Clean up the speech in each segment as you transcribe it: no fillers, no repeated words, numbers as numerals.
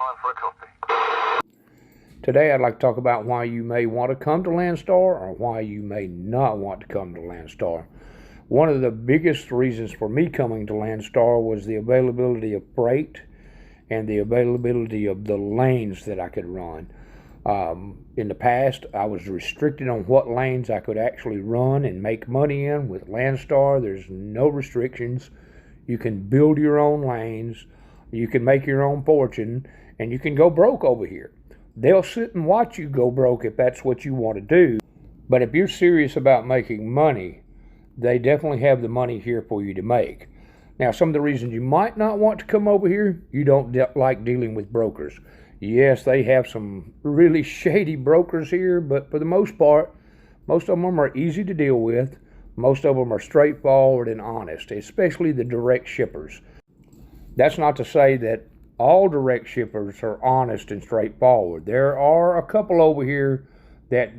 on for a coffee. Today I'd like to talk about why you may want to come to LandStar or why you may not want to come to LandStar. One of the biggest reasons for me coming to LandStar was the availability of freight and the availability of the lanes that I could run. In the past, I was restricted on what lanes I could actually run and make money in. With LandStar, there's no restrictions. You can build your own lanes, you can make your own fortune, and you can go broke over here. They'll sit and watch you go broke if that's what you want to do. But if you're serious about making money, they definitely have the money here for you to make. Now, some of the reasons you might not want to come over here, you don't like dealing with brokers. Yes, they have some really shady brokers here, but for the most part, most of them are easy to deal with. Most of them are straightforward and honest, especially the direct shippers. That's not to say that all direct shippers are honest and straightforward. There are a couple over here that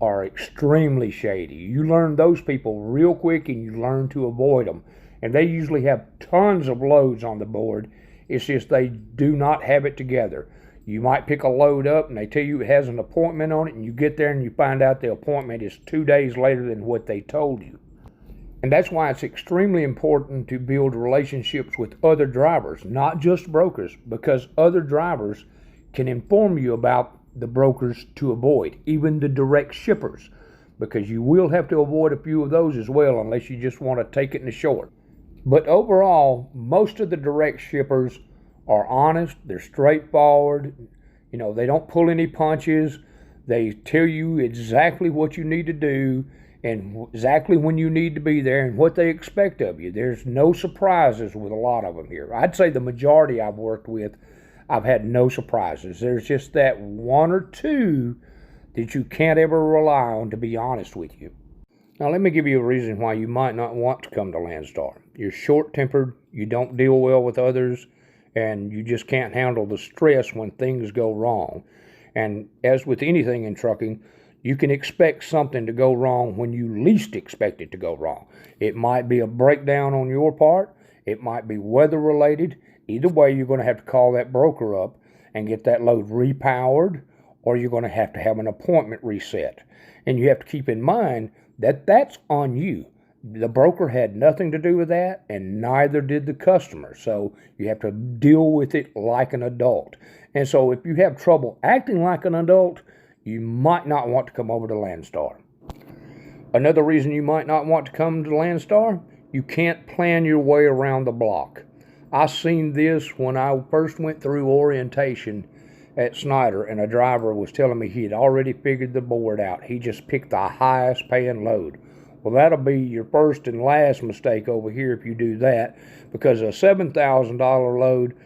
are extremely shady. You learn those people real quick and you learn to avoid them. And they usually have tons of loads on the board. It's just they do not have it together. You might pick a load up and they tell you it has an appointment on it, and you get there and you find out the appointment is 2 days later than what they told you. And that's why it's extremely important to build relationships with other drivers, not just brokers, because other drivers can inform you about the brokers to avoid, even the direct shippers, because you will have to avoid a few of those as well unless you just want to take it in the short. But overall, most of the direct shippers are honest, they're straightforward, they don't pull any punches, they tell you exactly what you need to do and exactly when you need to be there and what they expect of you. There's no surprises with a lot of them here. I'd say the majority I've worked with, I've had no surprises. There's just that one or two that you can't ever rely on, to be honest with you. Now, let me give you a reason why you might not want to come to LandStar. You're short-tempered, you don't deal well with others, and you just can't handle the stress when things go wrong. And as with anything in trucking, you can expect something to go wrong when you least expect it to go wrong. It might be a breakdown on your part, it might be weather-related. Either way, you're going to have to call that broker up and get that load repowered, or you're going to have an appointment reset. And you have to keep in mind that that's on you. The broker had nothing to do with that, and neither did the customer. So you have to deal with it like an adult. And so if you have trouble acting like an adult, you might not want to come over to LandStar. Another reason you might not want to come to LandStar, you can't plan your way around the block. I seen this when I first went through orientation at Snyder, and a driver was telling me he had already figured the board out. He just picked the highest paying load. Well, that'll be your first and last mistake over here if you do that, because a $7,000 load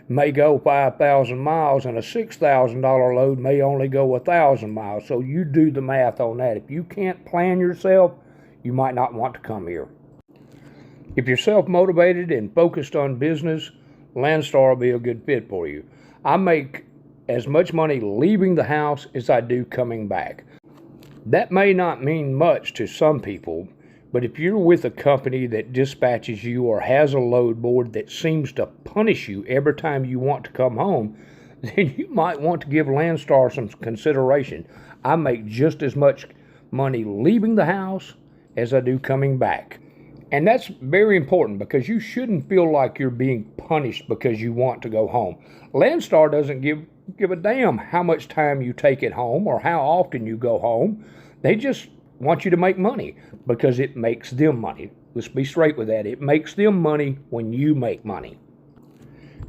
may go 5,000 miles and a $6,000 load may only go 1,000 miles. So you do the math on that. If you can't plan yourself, you might not want to come here. If you're self-motivated and focused on business, LandStar will be a good fit for you. I make as much money leaving the house as I do coming back. That may not mean much to some people, but if you're with a company that dispatches you or has a load board that seems to punish you every time you want to come home, then you might want to give LandStar some consideration. I make just as much money leaving the house as I do coming back. And that's very important, because you shouldn't feel like you're being punished because you want to go home. LandStar doesn't give a damn how much time you take at home or how often you go home. They just want you to make money because it makes them money. Let's be straight with that. It makes them money when you make money.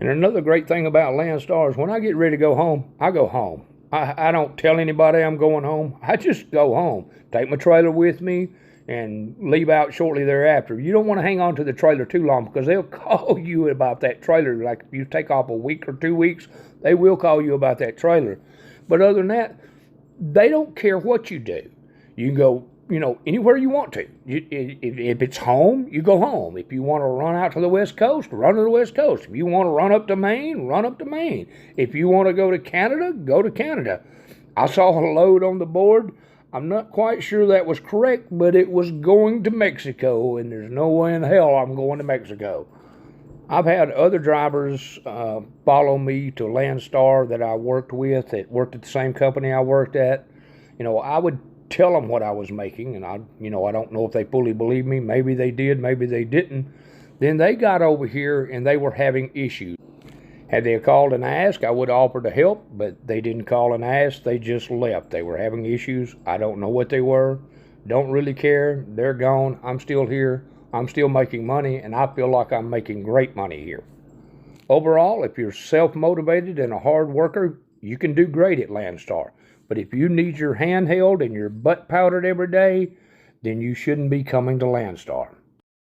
And another great thing about LandStar is when I get ready to go home, I go home. I don't tell anybody I'm going home. I just go home. Take my trailer with me and leave out shortly thereafter. You don't want to hang on to the trailer too long, because they'll call you about that trailer. Like if you take off a week or 2 weeks, they will call you about that trailer. But other than that, they don't care what you do. You can go, anywhere you want to. If it's home, you go home. If you want to run out to the West Coast, run to the West Coast. If you want to run up to Maine, run up to Maine. If you want to go to Canada, go to Canada. I saw a load on the board. I'm not quite sure that was correct, but it was going to Mexico, and there's no way in hell I'm going to Mexico. I've had other drivers follow me to LandStar that I worked with, that worked at the same company I worked at. I would tell them what I was making, and I don't know if they fully believe me. Maybe they did, maybe they didn't. Then they got over here and they were having issues. Had they called and asked, I would have offered to help, but they didn't call and ask. They just left. They were having issues. I don't know what they were. Don't really care. They're gone. I'm still here. I'm still making money, and I feel like I'm making great money here. Overall, if you're self-motivated and a hard worker, you can do great at LandStar. But if you need your hand held and your butt powdered every day, then you shouldn't be coming to LandStar.